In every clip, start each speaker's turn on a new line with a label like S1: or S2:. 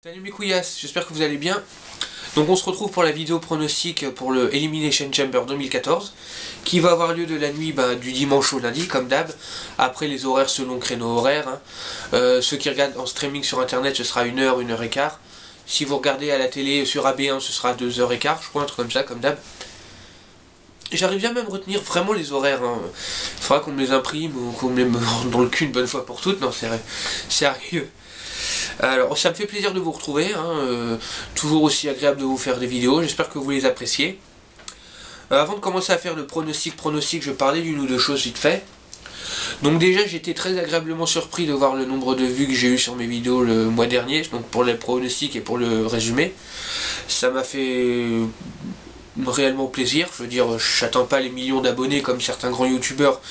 S1: Salut mes couillasses, j'espère que vous allez bien. Donc on se retrouve pour la vidéo pronostic pour le Elimination Chamber 2014 qui va avoir lieu de la nuit du dimanche au lundi comme d'hab, après les horaires selon créneau horaire. Ceux qui regardent en streaming sur internet ce sera 1h, 1h15. Si vous regardez à la télé sur AB1 ce sera 2h15, je crois, un truc comme ça, comme d'hab. J'arrive bien même à retenir vraiment les horaires. Il faudra qu'on me les imprime ou qu'on me les mette dans le cul une bonne fois pour toutes. Non, c'est sérieux. Alors ça me fait plaisir de vous retrouver, toujours aussi agréable de vous faire des vidéos, j'espère que vous les appréciez. Avant de commencer à faire le pronostic, je vais parler d'une ou deux choses vite fait. Donc déjà j'ai été très agréablement surpris de voir le nombre de vues que j'ai eu sur mes vidéos le mois dernier, donc pour les pronostics et pour le résumé. Ça m'a fait réellement plaisir, je veux dire, j'attends pas les millions d'abonnés comme certains grands youtubeurs,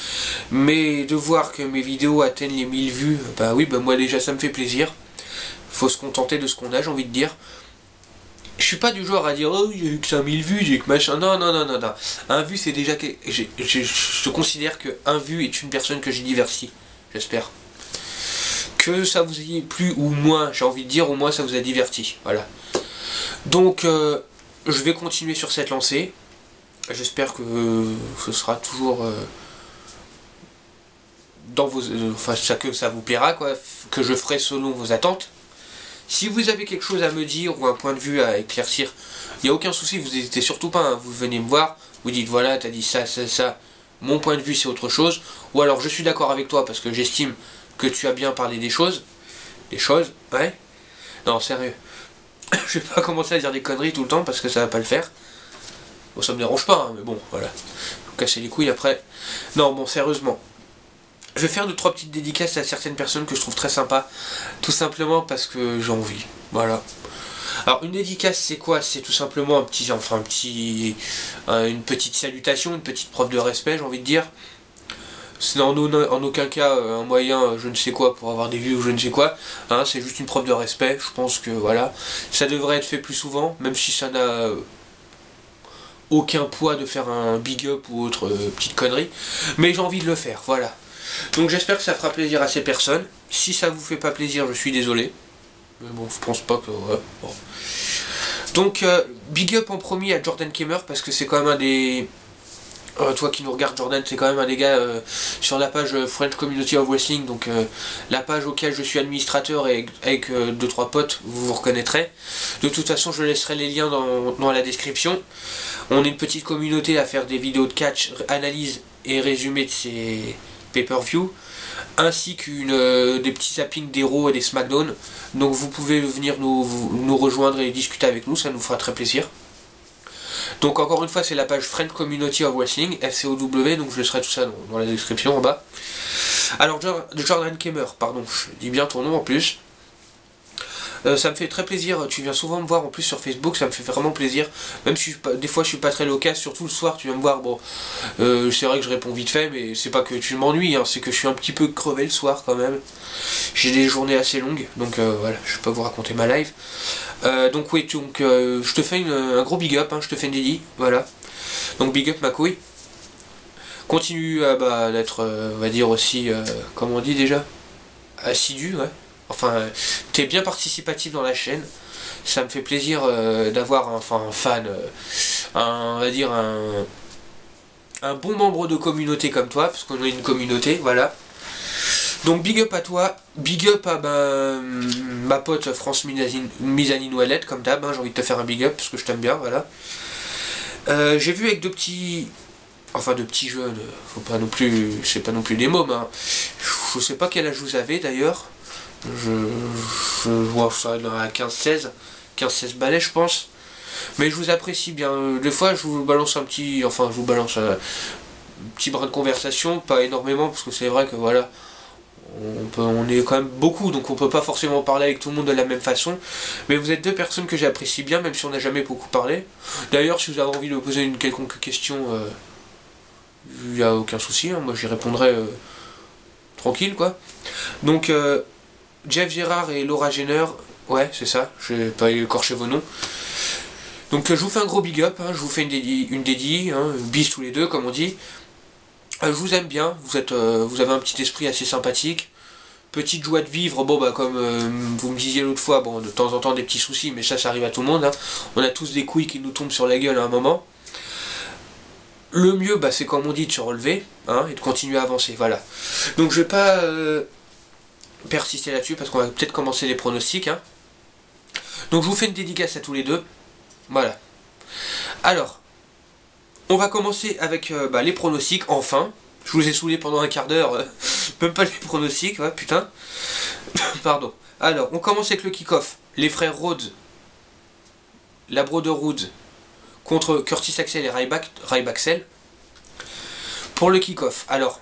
S1: mais de voir que mes vidéos atteignent les 1000 vues, moi déjà ça me fait plaisir. Faut se contenter de ce qu'on a, j'ai envie de dire. Je suis pas du genre à dire oh j'ai eu que 5000 vues, j'ai eu que machin. Non. Un vu c'est déjà que. Je considère que un vu est une personne que j'ai divertie. J'espère. Que ça vous ait plu ou moins, j'ai envie de dire, au moins ça vous a diverti. Voilà. Donc je vais continuer sur cette lancée. J'espère que ce sera toujours dans vos. Que ça vous plaira, quoi. Que je ferai selon vos attentes. Si vous avez quelque chose à me dire ou un point de vue à éclaircir, il n'y a aucun souci, vous n'hésitez surtout pas, vous venez me voir, vous dites voilà, t'as dit ça, mon point de vue c'est autre chose, ou alors je suis d'accord avec toi parce que j'estime que tu as bien parlé des choses, ouais, non sérieux, je vais pas commencer à dire des conneries tout le temps parce que ça va pas le faire, bon ça me dérange pas, mais bon, voilà, vous casser les couilles après, non bon sérieusement. Je vais faire 2-3 petites dédicaces à certaines personnes que je trouve très sympas, tout simplement parce que j'ai envie, voilà. Alors une dédicace c'est quoi? C'est tout simplement une petite salutation, une petite preuve de respect, j'ai envie de dire. C'est en aucun cas un moyen je ne sais quoi pour avoir des vues ou je ne sais quoi, c'est juste une preuve de respect, je pense que voilà. Ça devrait être fait plus souvent, même si ça n'a aucun poids de faire un big up ou autre petite connerie, mais j'ai envie de le faire, voilà. Donc j'espère que ça fera plaisir à ces personnes. Si ça vous fait pas plaisir, je suis désolé. Mais bon, je pense pas que... Ouais, bon. Donc, big up en premier à Jordan Kemmer, parce que c'est quand même un des... toi qui nous regardes Jordan, c'est quand même un des gars sur la page French Community of Wrestling, donc la page auquel je suis administrateur et avec 2-3 potes, vous vous reconnaîtrez. De toute façon, je laisserai les liens dans la description. On est une petite communauté à faire des vidéos de catch, analyse et résumé de ces pay-per-view, ainsi des petits zappings des Raw et des SmackDown. Donc vous pouvez venir nous rejoindre et discuter avec nous, ça nous fera très plaisir. Donc encore une fois c'est la page French Community of Wrestling, FCOW, donc je laisserai tout ça dans la description en bas. Alors Jordan Kemmer, pardon, je dis bien ton nom en plus. Ça me fait très plaisir, tu viens souvent me voir en plus sur Facebook, ça me fait vraiment plaisir, même si des fois je suis pas très loquace, surtout le soir tu viens me voir, bon, c'est vrai que je réponds vite fait, mais c'est pas que tu m'ennuies, c'est que je suis un petit peu crevé le soir quand même, j'ai des journées assez longues, donc voilà, je vais pas vous raconter ma live, donc oui, je te fais un gros big up, je te fais une dédie, voilà, donc big up ma couille, continue d'être, on va dire aussi, comment on dit déjà, assidu, ouais. Enfin, t'es bien participatif dans la chaîne. Ça me fait plaisir d'avoir un fan, on va dire un bon membre de communauté comme toi, parce qu'on est une communauté, voilà. Donc big up à toi, big up à ma pote France Misanine Ouellette, comme d'hab, j'ai envie de te faire un big up, parce que je t'aime bien, voilà. J'ai vu avec deux petits jeunes, faut pas non plus, c'est pas non plus des mômes, je sais pas quel âge vous avez d'ailleurs. Je vois ça dans la 15-16 balais je pense, mais je vous apprécie bien, des fois je vous balance un petit brin de conversation, pas énormément parce que c'est vrai que voilà, on est quand même beaucoup donc on peut pas forcément parler avec tout le monde de la même façon, mais vous êtes deux personnes que j'apprécie bien même si on n'a jamais beaucoup parlé. D'ailleurs si vous avez envie de me poser une quelconque question, il n'y a aucun souci, moi j'y répondrai tranquille quoi. Donc Jeff Gérard et Laura Jenner, ouais c'est ça, je vais pas écorcher vos noms. Donc je vous fais un gros big up, je vous fais une dédie, bis tous les deux comme on dit. Je vous aime bien, vous avez un petit esprit assez sympathique, Petite joie de vivre, bon bah comme vous me disiez l'autre fois, bon de temps en temps des petits soucis, mais ça arrive à tout le monde, hein. On a tous des couilles qui nous tombent sur la gueule à un moment. Le mieux, bah, c'est comme on dit, de se relever, hein, et de continuer à avancer, voilà. Donc je vais pas persister là-dessus, parce qu'on va peut-être commencer les pronostics, hein. Donc je vous fais une dédicace à tous les deux, voilà. Alors, on va commencer avec les pronostics, enfin. Je vous ai saoulé pendant un quart d'heure, même pas les pronostics, ouais, putain. Pardon. Alors, on commence avec le kick-off. Les frères Rhodes, la Brotherhood, contre Curtis Axel et Ryback Axel. Pour le kick-off, alors,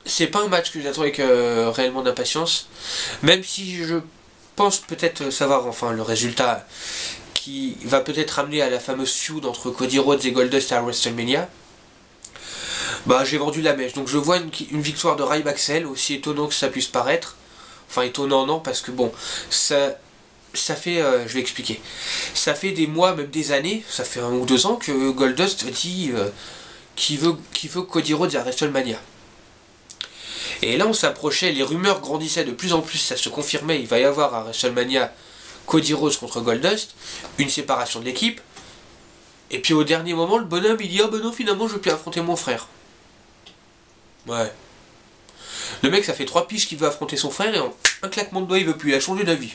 S1: c'est pas un match que j'attends avec réellement d'impatience, même si je pense peut-être savoir enfin le résultat qui va peut-être amener à la fameuse feud entre Cody Rhodes et Goldust à WrestleMania. Bah j'ai vendu la mèche, donc je vois une victoire de Ryback Axel, aussi étonnant que ça puisse paraître. Enfin étonnant non, parce que bon, ça fait, je vais expliquer, ça fait des mois, même des années, ça fait 1 ou 2 ans que Goldust dit qu'il veut Cody Rhodes à WrestleMania. Et là on s'approchait, les rumeurs grandissaient de plus en plus, ça se confirmait, il va y avoir à WrestleMania Cody Rhodes contre Goldust, une séparation de l'équipe. Et puis au dernier moment, le bonhomme il dit ah ben non finalement je veux plus affronter mon frère. Ouais. Le mec ça fait 3 piges qu'il veut affronter son frère et en un claquement de doigts il veut plus, il a changé d'avis.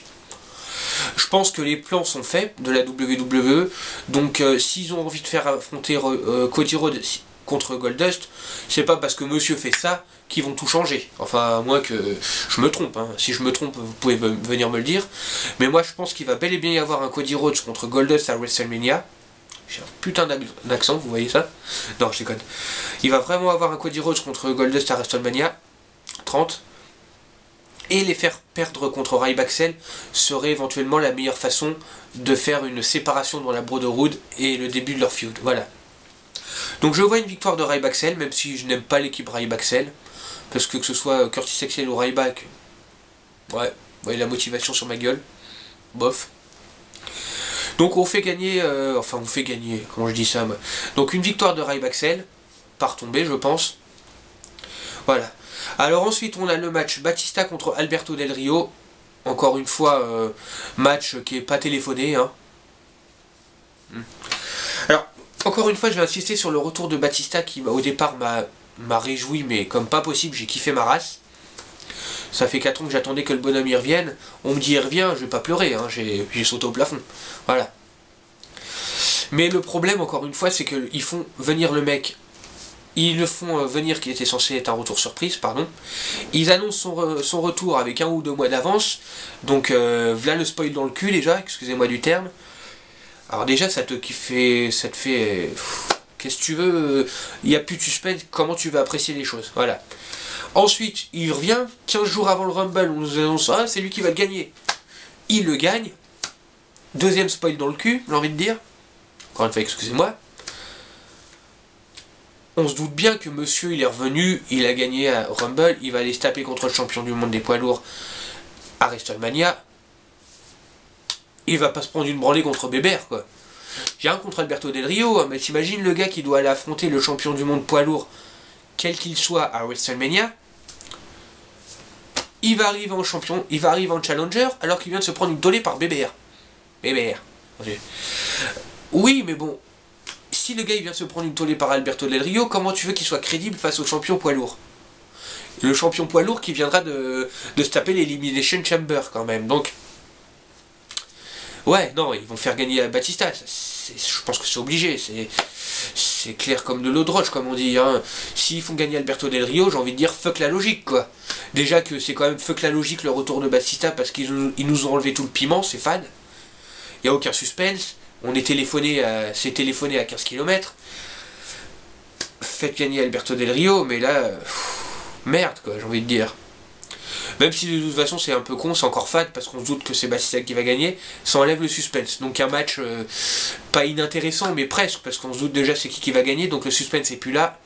S1: Je pense que les plans sont faits de la WWE, donc s'ils ont envie de faire affronter Cody Rhodes contre Goldust, c'est pas parce que monsieur fait ça qu'ils vont tout changer. Enfin, à moins que je me trompe, hein. Si je me trompe, vous pouvez venir me le dire. Mais moi je pense qu'il va bel et bien y avoir un Cody Rhodes contre Goldust à WrestleMania. J'ai un putain d'accent, vous voyez ça? Non, je déconne. Il va vraiment avoir un Cody Rhodes contre Goldust à WrestleMania 30. Et les faire perdre contre Ryback Axel serait éventuellement la meilleure façon de faire une séparation dans la Brotherhood et le début de leur feud. Voilà. Donc je vois une victoire de Ryback Axel, même si je n'aime pas l'équipe Ryback Axel. Parce que ce soit Curtis Axel ou Ryback, ouais, vous voyez la motivation sur ma gueule. Bof. Donc on fait gagner, on fait gagner, comment je dis ça moi. Donc une victoire de Ryback Axel, par tombée je pense. Voilà. Alors ensuite on a le match Batista contre Alberto Del Rio. Encore une fois, match qui est pas téléphoné. Hein. Alors, encore une fois je vais insister sur le retour de Batista qui au départ m'a réjoui, mais comme pas possible, j'ai kiffé ma race. Ça fait 4 ans que j'attendais que le bonhomme y revienne. On me dit il revient, je vais pas pleurer, hein. J'ai sauté au plafond. Voilà. Mais le problème, encore une fois, c'est qu'ils font venir le mec. Ils le font venir, qui était censé être un retour surprise, pardon. Ils annoncent son retour avec 1 ou 2 mois d'avance. Donc, voilà le spoil dans le cul déjà, excusez-moi du terme. Alors déjà, ça te fait... Qu'est-ce que tu veux? Il n'y a plus de suspense, comment tu vas apprécier les choses? Voilà. Ensuite, il revient, 15 jours avant le Rumble, on nous annonce, ah, c'est lui qui va le gagner. Il le gagne. Deuxième spoil dans le cul, j'ai envie de dire. Encore une fois, excusez-moi. On se doute bien que monsieur, il est revenu, il a gagné à Rumble, il va aller se taper contre le champion du monde des poids lourds à WrestleMania. Il va pas se prendre une branlée contre Bébert, quoi. J'ai un contre Alberto Del Rio, hein, mais t'imagines le gars qui doit aller affronter le champion du monde poids lourd, quel qu'il soit, à WrestleMania. Il va arriver en champion, il va arriver en challenger, alors qu'il vient de se prendre une tollée par Bébert. Bébert. Oui, mais bon, si le gars il vient de se prendre une tollée par Alberto Del Rio, comment tu veux qu'il soit crédible face au champion poids lourd? Le champion poids lourd qui viendra de se taper l'Elimination Chamber quand même, donc... Ouais, non, ils vont faire gagner à Batista, je pense que c'est obligé, c'est clair comme de l'eau de roche, comme on dit, hein. S'ils font gagner Alberto Del Rio, j'ai envie de dire fuck la logique, quoi. Déjà que c'est quand même fuck la logique le retour de Batista, parce qu'ils nous ont enlevé tout le piment, c'est fade. Il n'y a aucun suspense, on est c'est téléphoné à 15 km. Faites gagner Alberto Del Rio, mais là, merde, quoi, j'ai envie de dire. Même si de toute façon c'est un peu con, c'est encore fade parce qu'on se doute que c'est Batista qui va gagner, ça enlève le suspense. Donc un match pas inintéressant mais presque, parce qu'on se doute déjà c'est qui va gagner, donc le suspense est plus là.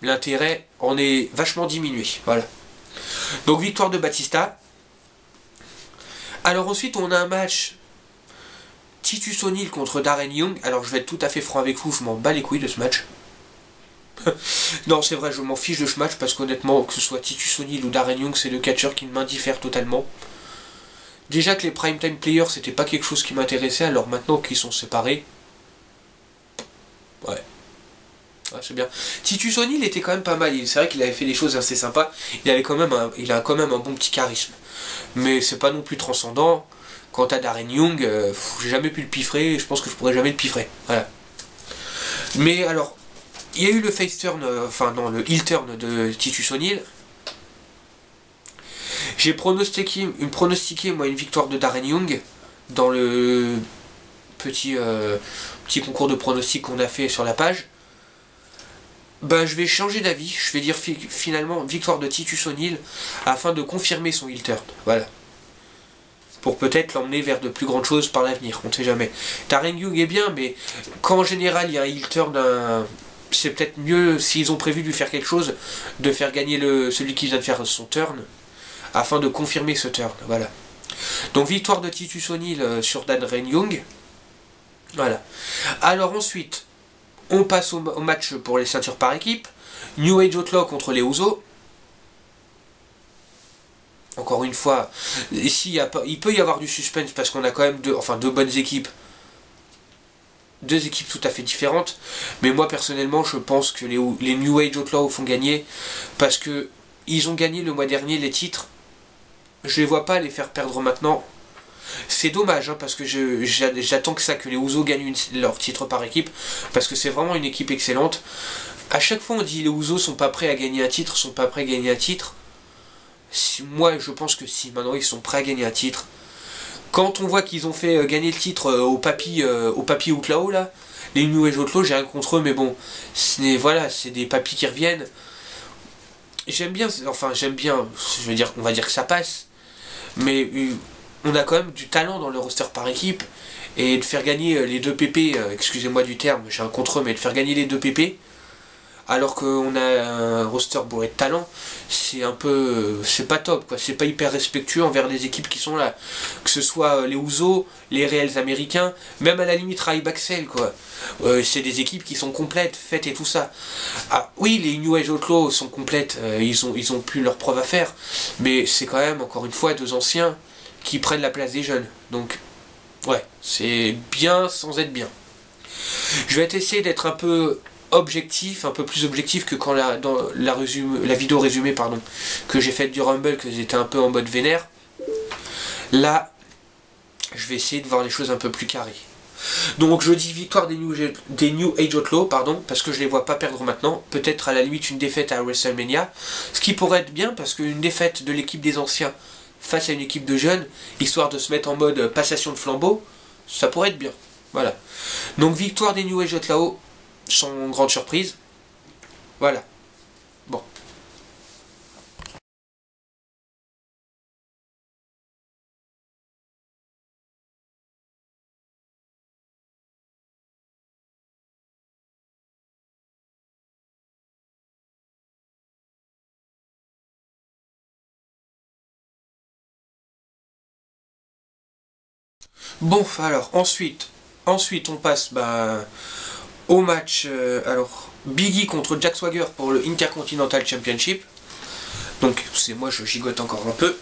S1: L'intérêt en est vachement diminué. Voilà. Donc victoire de Batista. Alors ensuite on a un match Titus O'Neil contre Darren Young. Alors je vais être tout à fait franc avec vous, je m'en bats les couilles de ce match. Non, c'est vrai, je m'en fiche de ce match parce qu'honnêtement, que ce soit Titus O'Neil ou Darren Young, c'est deux catcheurs qui m'indiffèrent totalement. Déjà que les primetime players, c'était pas quelque chose qui m'intéressait, alors maintenant qu'ils sont séparés... Ouais. Ouais, c'est bien. Titus O'Neil était quand même pas mal, c'est vrai qu'il avait fait des choses assez sympas, il a quand même un bon petit charisme. Mais c'est pas non plus transcendant. Quant à Darren Young, j'ai jamais pu le piffrer, et je pense que je pourrais jamais le piffrer. Voilà. Mais alors, il y a eu le face turn, enfin non, le heel turn de Titus O'Neil. J'ai pronostiqué moi une victoire de Darren Young dans le petit concours de pronostics qu'on a fait sur la page. Ben je vais changer d'avis, je vais dire finalement victoire de Titus O'Neil afin de confirmer son heel turn. Voilà. Pour peut-être l'emmener vers de plus grandes choses par l'avenir, on ne sait jamais. Darren Young est bien, mais quand en général il y a un heel turn, c'est peut-être mieux, s'ils ont prévu de lui faire quelque chose, de faire gagner celui qui vient de faire son turn, afin de confirmer ce turn, voilà. Donc victoire de Titus O'Neil sur Darren Young. Voilà. Alors ensuite, on passe au match pour les ceintures par équipe. New Age Outlaw contre les Usos. Encore une fois, ici, il peut y avoir du suspense parce qu'on a quand même deux bonnes équipes. Deux équipes tout à fait différentes. Mais moi, personnellement, je pense que les New Age Outlaws font gagner parce que ils ont gagné le mois dernier les titres. Je les vois pas les faire perdre maintenant. C'est dommage, hein, parce que j'attends que les Usos gagnent leur titre par équipe. Parce que c'est vraiment une équipe excellente. À chaque fois, on dit les Usos sont pas prêts à gagner un titre, sont pas prêts à gagner un titre. Moi, je pense que si, maintenant ils sont prêts à gagner un titre. Quand on voit qu'ils ont fait gagner le titre au papy Outlaw, là, les New Age Outlaw, j'ai rien contre eux, mais bon, voilà, c'est des papys qui reviennent. J'aime bien, je veux dire, on va dire que ça passe, mais on a quand même du talent dans le roster par équipe, et de faire gagner les deux PP, excusez-moi du terme, j'ai un contre eux, mais de faire gagner les deux PP, alors qu'on a un roster bourré de talent, c'est un peu... c'est pas top, quoi. C'est pas hyper respectueux envers les équipes qui sont là. Que ce soit les Usos, les Reals américains, même à la limite Ryback quoi. C'est des équipes qui sont complètes, faites et tout ça. Ah oui, les New Age Outlaws sont complètes, ils ont plus leur preuve à faire, mais c'est quand même, encore une fois, deux anciens qui prennent la place des jeunes. Donc, ouais, c'est bien sans être bien. Je vais essayer d'être un peu objectif, un peu plus objectif que quand dans la vidéo résumée que j'ai faite du Rumble, que j'étais un peu en mode vénère. Là, je vais essayer de voir les choses un peu plus carrées. Donc je dis victoire des New Age Outlaws, parce que je les vois pas perdre maintenant. Peut-être à la limite une défaite à WrestleMania, ce qui pourrait être bien parce qu'une défaite de l'équipe des anciens face à une équipe de jeunes, histoire de se mettre en mode passation de flambeau, ça pourrait être bien. Voilà. Donc victoire des New Age Outlaws, sans grande surprise. Voilà. Bon. Bon, alors, ensuite on passe au match, alors, Biggie contre Jack Swagger pour le Intercontinental Championship. Donc, moi, je gigote encore un peu.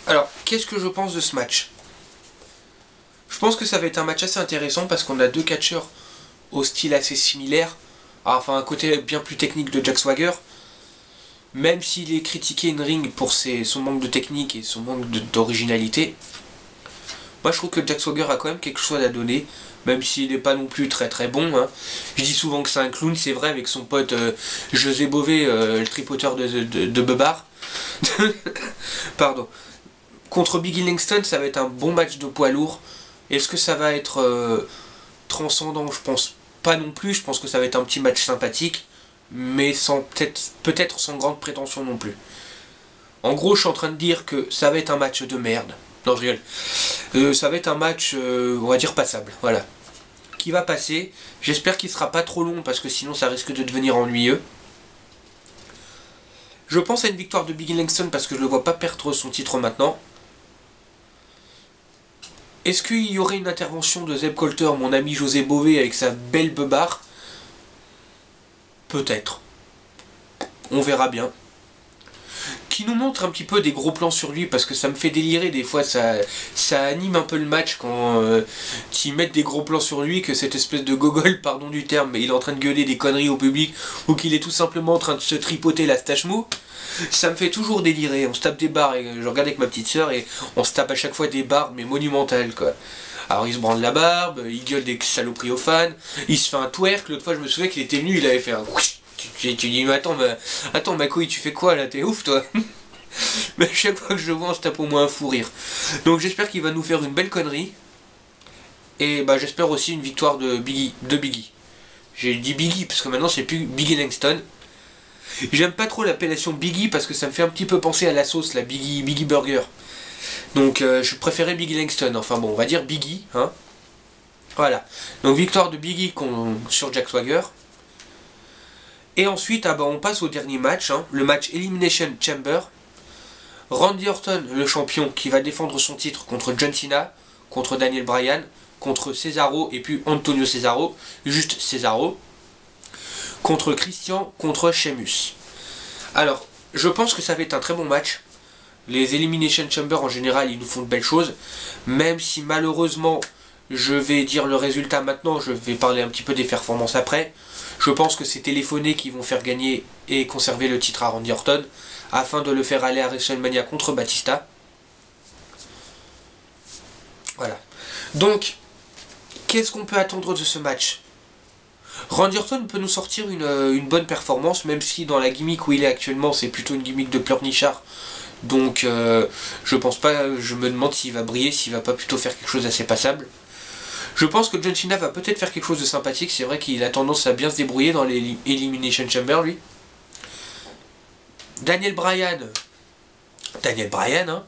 S1: Alors, qu'est-ce que je pense de ce match? Je pense que ça va être un match assez intéressant parce qu'on a deux catcheurs au style assez similaire. Enfin, un côté bien plus technique de Jack Swagger. Même s'il est critiqué in ring pour son manque de technique et son manque d'originalité. Moi je trouve que Jack Swagger a quand même quelque chose à donner, même s'il n'est pas non plus très très bon. Hein. Je dis souvent que c'est un clown, c'est vrai, avec son pote José Bové, le tripoteur de Bebar. Pardon. Contre Biggie Langston, ça va être un bon match de poids lourd. Est-ce que ça va être transcendant? Je pense pas non plus, je pense que ça va être un petit match sympathique, mais sans peut-être sans grande prétention non plus. En gros, je suis en train de dire que ça va être un match de merde. Non, je rigole. Ça va être un match, on va dire, passable. Voilà. Qui va passer. J'espère qu'il sera pas trop long parce que sinon ça risque de devenir ennuyeux. Je pense à une victoire de Biggie Langston parce que je ne le vois pas perdre son titre maintenant. Est-ce qu'il y aurait une intervention de Zeb Colter, mon ami José Bové, avec sa belle beubare? peut-être. On verra bien. Qui nous montre un petit peu des gros plans sur lui, parce que ça me fait délirer des fois, ça anime un peu le match quand ils mettent des gros plans sur lui, que cette espèce de gogol, pardon du terme, mais il est en train de gueuler des conneries au public, ou qu'il est tout simplement en train de se tripoter la stache mou. Ça me fait toujours délirer. On se tape des barres, et je regarde avec ma petite soeur et on se tape à chaque fois des barres, mais monumentales quoi. Alors il se branle la barbe, il gueule des saloperies aux fans, il se fait un twerk. L'autre fois je me souviens qu'il était venu, il avait fait un... Tu dis mais attends ma couille, tu fais quoi là, t'es ouf toi. Mais à chaque fois que je le vois on se tape au moins un fou rire. Donc j'espère qu'il va nous faire une belle connerie. Et bah j'espère aussi une victoire de Biggie. J'ai dit Biggie parce que maintenant c'est plus Biggie Langston. J'aime pas trop l'appellation Biggie parce que ça me fait un petit peu penser à la sauce, la Biggie Burger. Donc je préférais Biggie Langston, enfin bon on va dire Biggie, hein. Voilà, donc victoire de Biggie sur Jack Swagger. Et ensuite on passe au dernier match, hein, le match Elimination Chamber. Randy Orton, le champion, qui va défendre son titre contre John Cena, contre Daniel Bryan, contre Cesaro et puis Antonio Cesaro, juste Cesaro, contre Christian, contre Sheamus. Alors, je pense que ça va être un très bon match. Les Elimination Chamber en général, ils nous font de belles choses, même si malheureusement, je vais dire le résultat maintenant, je vais parler un petit peu des performances après. Je pense que c'est Téléphoné qui vont faire gagner et conserver le titre à Randy Orton, afin de le faire aller à WrestleMania contre Batista. Voilà. Donc, qu'est-ce qu'on peut attendre de ce match? Randy Orton peut nous sortir une bonne performance, même si dans la gimmick où il est actuellement, c'est plutôt une gimmick de pleurnichard. Donc, je pense pas, je me demande s'il va briller, s'il va pas plutôt faire quelque chose d'assez passable. Je pense que John Cena va peut-être faire quelque chose de sympathique, c'est vrai qu'il a tendance à bien se débrouiller dans les Elimination Chamber, lui. Daniel Bryan, hein,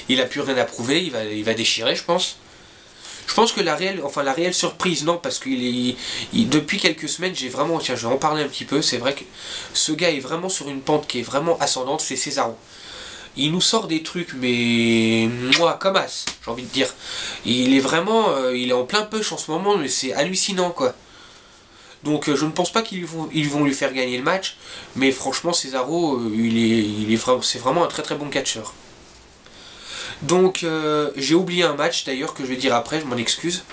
S1: il a plus rien à prouver, il va déchirer, je pense. Je pense que la réelle surprise, non, parce qu'il depuis quelques semaines, tiens, je vais en parler un petit peu, c'est vrai que ce gars est vraiment sur une pente qui est vraiment ascendante, c'est Cesaro. Il nous sort des trucs, mais moi, comme as, j'ai envie de dire. Il est vraiment, il est en plein push en ce moment, mais c'est hallucinant, quoi. Donc je ne pense pas qu'ils vont lui faire gagner le match, mais franchement, Cesaro, c'est vraiment un très très bon catcheur. Donc j'ai oublié un match d'ailleurs que je vais dire après, je m'en excuse.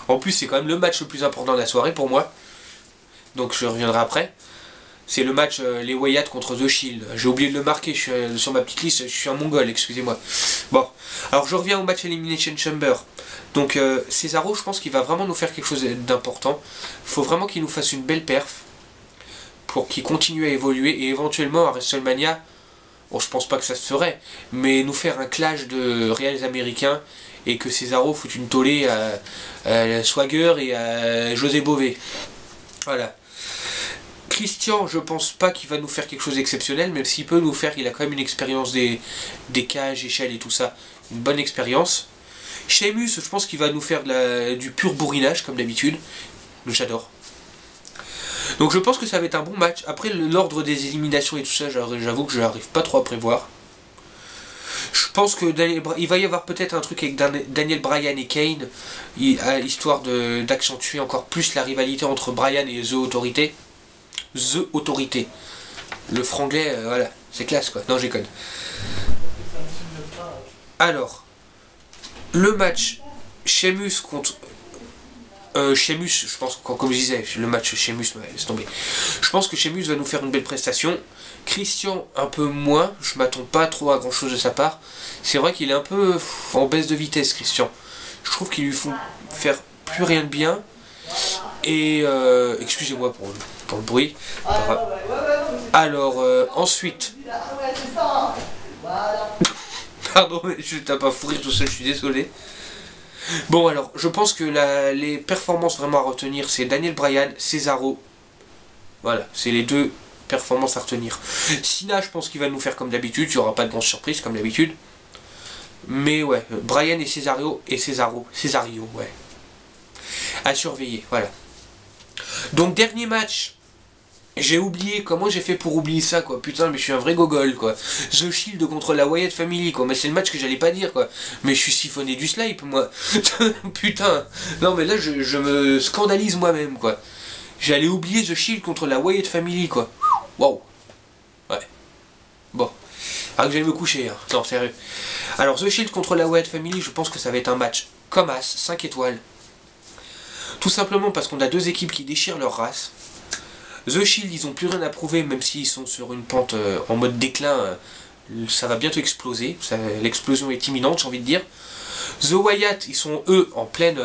S1: En plus c'est quand même le match le plus important de la soirée pour moi. Donc je reviendrai après. C'est le match les Wyatt contre The Shield. J'ai oublié de le marquer, sur ma petite liste, je suis un mongol, excusez-moi. Bon, alors je reviens au match Elimination Chamber. Donc Cesaro, je pense qu'il va vraiment nous faire quelque chose d'important. Il faut vraiment qu'il nous fasse une belle perf pour qu'il continue à évoluer et éventuellement à WrestleMania. Bon, je pense pas que ça se ferait, mais nous faire un clash de réels américains et que Cesaro foute une tollée à Swagger et à José Bové. Voilà. Christian, je pense pas qu'il va nous faire quelque chose d'exceptionnel, même s'il peut nous faire, il a quand même une expérience des cages, échelles et tout ça, une bonne expérience. Sheamus, je pense qu'il va nous faire du pur bourrinage, comme d'habitude. J'adore. Donc je pense que ça va être un bon match. Après l'ordre des éliminations et tout ça, j'avoue que je n'arrive pas trop à prévoir. Je pense que il va y avoir peut-être un truc avec Daniel Bryan et Kane, histoire d'accentuer encore plus la rivalité entre Bryan et The Authority. The Authority. Le franglais, voilà, c'est classe quoi. Non, j'ai conne. Alors, le match Sheamus contre... Sheamus, je pense, comme je disais, le match Sheamus, laisse tomber. Je pense que Sheamus va nous faire une belle prestation. Christian, un peu moins, je m'attends pas trop à grand chose de sa part. C'est vrai qu'il est un peu en baisse de vitesse, Christian. Je trouve qu'ils lui font faire plus rien de bien. Et, excusez-moi pour le bruit. Alors, ensuite... Pardon, je tape à fou rire tout seul, je suis désolé. Bon alors, je pense que les performances vraiment à retenir, c'est Daniel Bryan, Cesaro. Voilà, c'est les deux performances à retenir. Cena, je pense qu'il va nous faire comme d'habitude, il n'y aura pas de grande surprise comme d'habitude. Mais ouais, Bryan et Cesaro, ouais. À surveiller, voilà. Donc dernier match. J'ai oublié, comment j'ai fait pour oublier ça quoi, putain mais je suis un vrai gogol quoi. The Shield contre la Wyatt Family quoi, mais c'est le match que j'allais pas dire quoi. Mais je suis siphonné du slip moi. Putain, non mais là je me scandalise moi-même quoi. J'allais oublier The Shield contre la Wyatt Family, quoi. Waouh. Ouais. Bon. Alors que j'allais me coucher, hein. Non, sérieux. Alors, The Shield contre la Wyatt Family, je pense que ça va être un match comme As, 5 étoiles. Tout simplement parce qu'on a deux équipes qui déchirent leur race. The Shield, ils ont plus rien à prouver, même s'ils sont sur une pente en mode déclin. Ça va bientôt exploser. L'explosion est imminente, j'ai envie de dire. The Wyatt, ils sont eux en pleine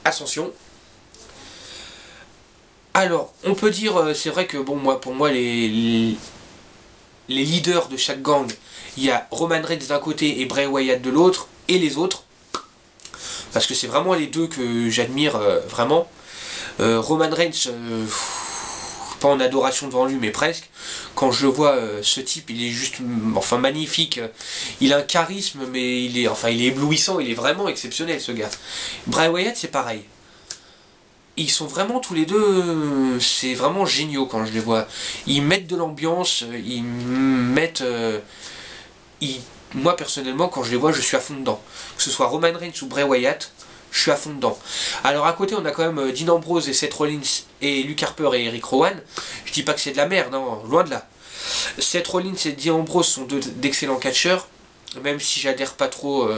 S1: ascension. Alors, on peut dire, c'est vrai que bon, pour moi, les leaders de chaque gang, il y a Roman Reigns d'un côté et Bray Wyatt de l'autre, et les autres. Parce que c'est vraiment les deux que j'admire vraiment. Roman Reigns, pas en adoration devant lui, mais presque. Quand je vois ce type, il est juste, enfin, magnifique. Il a un charisme, mais il est éblouissant, il est vraiment exceptionnel, ce gars. Bray Wyatt, c'est pareil. Ils sont vraiment tous les deux, c'est vraiment géniaux quand je les vois. Ils mettent de l'ambiance, ils mettent... moi personnellement, quand je les vois, je suis à fond dedans. Que ce soit Roman Reigns ou Bray Wyatt, je suis à fond dedans. Alors à côté, on a quand même Dean Ambrose et Seth Rollins et Luke Harper et Eric Rowan. Je dis pas que c'est de la merde, non, loin de là. Seth Rollins et Dean Ambrose sont deux d'excellents catcheurs, même si j'adhère pas trop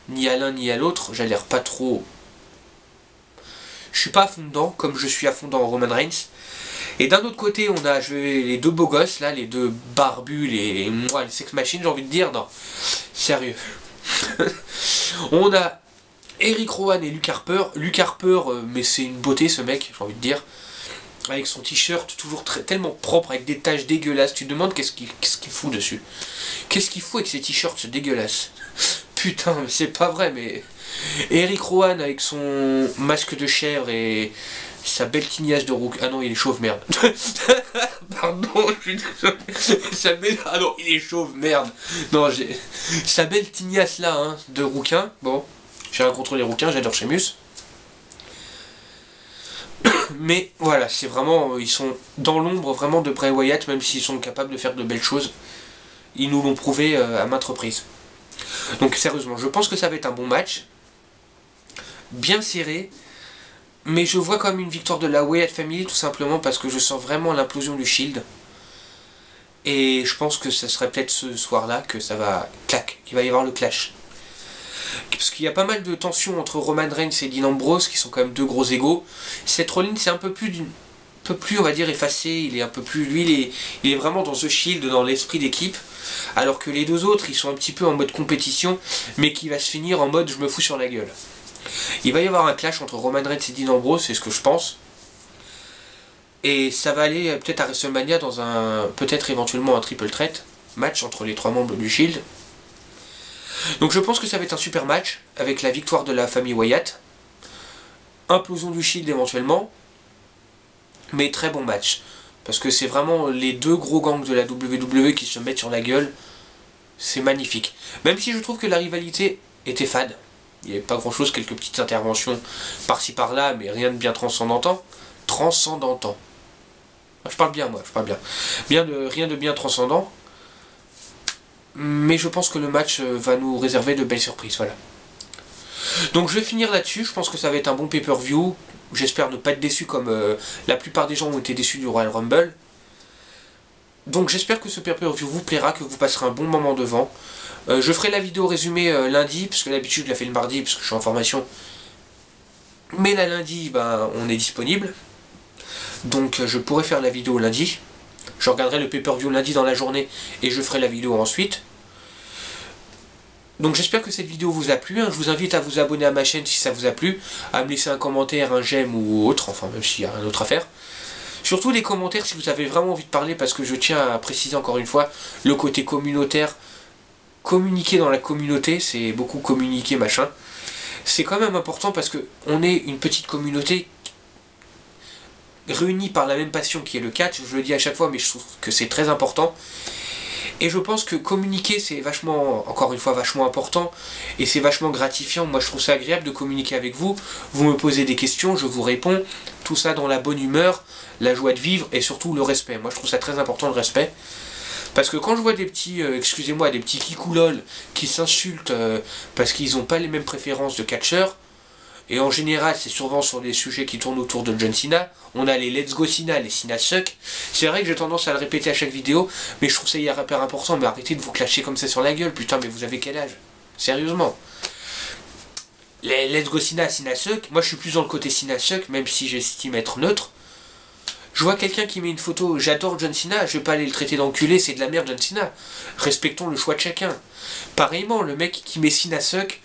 S1: ni à l'un ni à l'autre, j'adhère pas trop... Je suis pas à fond dedans, comme je suis à fond dans Roman Reigns. Et d'un autre côté, on a les deux beaux gosses, là, les deux barbus, les sex machines, j'ai envie de dire, non, sérieux. On a Eric Rowan et Luke Harper. Luke Harper, mais c'est une beauté ce mec, j'ai envie de dire. Avec son t-shirt toujours tellement propre, avec des taches dégueulasses. Tu te demandes qu'est-ce qu'il fout dessus. Qu'est-ce qu'il fout avec ces t-shirts dégueulasses? Putain, c'est pas vrai, mais... Eric Rowan avec son masque de chèvre et sa belle tignasse de rouquin. Ah non, il est chauve, merde. Pardon, je suis désolé. Ah non, il est chauve, merde. Non, j'ai... Sa belle tignasse là, hein, de rouquin. Bon, j'ai rien contre les rouquins, j'adore Sheamus. Mais voilà, c'est vraiment... Ils sont dans l'ombre vraiment de Bray Wyatt, même s'ils sont capables de faire de belles choses. Ils nous l'ont prouvé à maintes reprises. Donc sérieusement, je pense que ça va être un bon match. Bien serré. Mais je vois comme une victoire de la Wyatt Family, tout simplement parce que je sens vraiment l'implosion du Shield. Et je pense que ce serait peut-être ce soir-là que ça va... Clac, qu'il va y avoir le clash. Parce qu'il y a pas mal de tensions entre Roman Reigns et Dean Ambrose, qui sont quand même deux gros égos. Seth Rollins, c'est un peu plus, on va dire, effacé. Il est un peu plus... Lui, il est vraiment dans The Shield, dans l'esprit d'équipe. Alors que les deux autres, ils sont un petit peu en mode compétition, mais qui va se finir en mode je me fous sur la gueule. Il va y avoir un clash entre Roman Reigns et Dean Ambrose, c'est ce que je pense. Et ça va aller peut-être à WrestleMania dans un... peut-être éventuellement un triple threat match entre les trois membres du Shield. Donc je pense que ça va être un super match, avec la victoire de la famille Wyatt. Implosion du Shield éventuellement. Mais très bon match. Parce que c'est vraiment les deux gros gangs de la WWE qui se mettent sur la gueule. C'est magnifique. Même si je trouve que la rivalité était fade. Il n'y avait pas grand chose, quelques petites interventions par-ci par-là, mais rien de bien transcendantant. Transcendantant. Je parle bien, moi, je parle bien. Rien de bien transcendant. Mais je pense que le match va nous réserver de belles surprises, voilà. Donc je vais finir là-dessus, je pense que ça va être un bon pay-per-view. J'espère ne pas être déçu comme la plupart des gens ont été déçus du Royal Rumble. Donc j'espère que ce pay-per-view vous plaira, que vous passerez un bon moment devant. Je ferai la vidéo résumée lundi, parce que d'habitude je la fais le mardi, parce que je suis en formation. Mais là lundi, ben, on est disponible. Donc je pourrai faire la vidéo lundi. Je regarderai le pay-per-view lundi dans la journée, et je ferai la vidéo ensuite. Donc j'espère que cette vidéo vous a plu, hein. Je vous invite à vous abonner à ma chaîne si ça vous a plu, à me laisser un commentaire, un j'aime ou autre, enfin même s'il n'y a rien d'autre à faire. Surtout les commentaires si vous avez vraiment envie de parler, parce que je tiens à préciser encore une fois, le côté communautaire, communiquer dans la communauté, c'est beaucoup communiquer machin. C'est quand même important parce que on est une petite communauté réunie par la même passion qui est le catch, je le dis à chaque fois mais je trouve que c'est très important. Et je pense que communiquer c'est vachement, encore une fois, vachement important et c'est vachement gratifiant. Moi je trouve ça agréable de communiquer avec vous. Vous me posez des questions, je vous réponds. Tout ça dans la bonne humeur, la joie de vivre et surtout le respect. Moi je trouve ça très important le respect. Parce que quand je vois des petits, excusez-moi, des petits kikoulol qui s'insultent parce qu'ils n'ont pas les mêmes préférences de catcheurs, et en général c'est souvent sur les sujets qui tournent autour de John Cena. On a les Let's Go Cena, les Cena Suck. C'est vrai que j'ai tendance à le répéter à chaque vidéo, mais je trouve ça hyper important. Mais arrêtez de vous clasher comme ça sur la gueule, putain, mais vous avez quel âge? Sérieusement. Les Let's Go Cena, Cena Suck, moi je suis plus dans le côté Cena Suck, même si j'estime être neutre. Je vois quelqu'un qui met une photo, j'adore John Cena, je vais pas aller le traiter d'enculé, c'est de la merde John Cena. Respectons le choix de chacun. Pareillement, le mec qui met Cena Suck,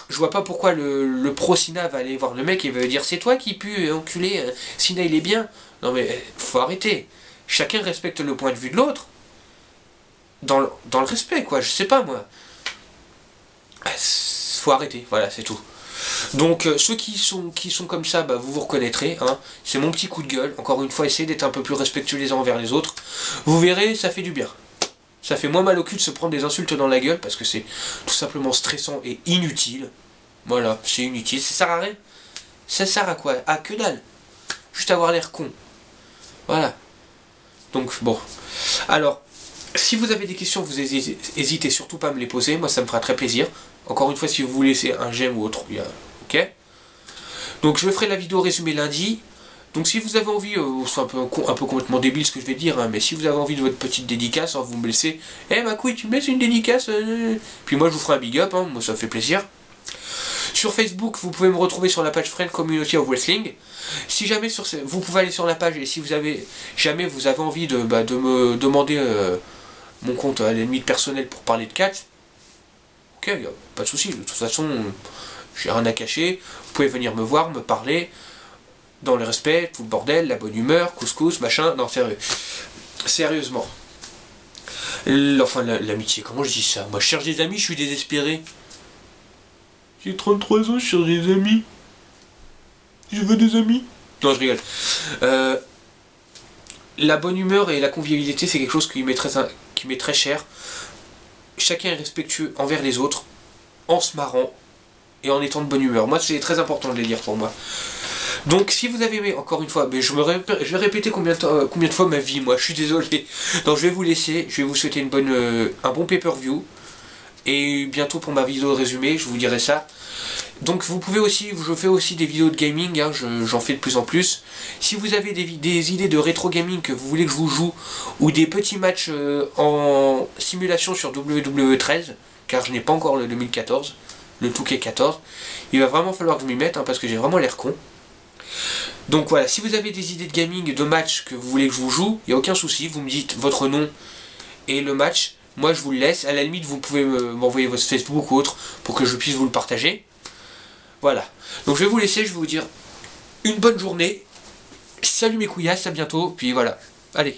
S1: je vois pas pourquoi le pro Cena va aller voir le mec et va dire c'est toi qui pue, enculé, Cena il est bien. Non mais faut arrêter. Chacun respecte le point de vue de l'autre. Dans le respect quoi, je sais pas moi. Faut arrêter, voilà c'est tout. Donc ceux qui sont comme ça, bah, vous vous reconnaîtrez, hein. C'est mon petit coup de gueule, encore une fois, essayez d'être un peu plus respectueux les uns envers les autres. Vous verrez, ça fait du bien. Ça fait moins mal au cul de se prendre des insultes dans la gueule, parce que c'est tout simplement stressant et inutile. Voilà, c'est inutile, ça sert à rien. Ça sert à quoi? À que dalle. Juste avoir l'air con. Voilà. Donc bon. Alors, si vous avez des questions, vous hésitez surtout pas à me les poser, moi ça me fera très plaisir. Encore une fois, si vous voulez laisser un j'aime ou autre, ok. Donc je ferai la vidéo résumée lundi. Donc si vous avez envie, c'est un peu complètement débile ce que je vais dire, hein, mais si vous avez envie de votre petite dédicace, hein, vous me laissez, ma couille, tu me laisses une dédicace Puis moi je vous ferai un big up, hein, moi ça me fait plaisir. Sur Facebook, vous pouvez me retrouver sur la page Friend Community of Wrestling. Si jamais vous pouvez aller sur la page, et si vous avez envie de me demander mon compte à la limite personnel pour parler de catch, ok, y a pas de souci. De toute façon, j'ai rien à cacher. Vous pouvez venir me voir, me parler, dans le respect, tout le bordel, la bonne humeur, couscous, machin. Non, sérieux. Sérieusement. Enfin, l'amitié, comment je dis ça? Moi, je cherche des amis, je suis désespéré. J'ai 33 ans, je cherche des amis. Je veux des amis. Non, je rigole. La bonne humeur et la convivialité, c'est quelque chose qui m'est très cher. Chacun est respectueux envers les autres, en se marrant et en étant de bonne humeur. Moi, c'est très important de les dire pour moi. Donc, si vous avez aimé, encore une fois, mais je vais répéter combien de fois ma vie, moi, je suis désolé. Donc, je vais vous laisser, je vais vous souhaiter un bon pay-per-view. Et bientôt pour ma vidéo résumée, je vous dirai ça. Donc vous pouvez aussi, je fais aussi des vidéos de gaming, hein, j'en fais de plus en plus. Si vous avez des idées de rétro gaming que vous voulez que je vous joue, ou des petits matchs en simulation sur WWE 13, car je n'ai pas encore le 2014, le 2K14, il va vraiment falloir que je m'y mette, hein, parce que j'ai vraiment l'air con. Donc voilà, si vous avez des idées de gaming, de matchs que vous voulez que je vous joue, il n'y a aucun souci, vous me dites votre nom et le match. Moi je vous le laisse, à la limite vous pouvez m'envoyer votre Facebook ou autre pour que je puisse vous le partager. Voilà, donc je vais vous laisser, je vais vous dire une bonne journée. Salut mes couillasses, à bientôt, puis voilà, allez.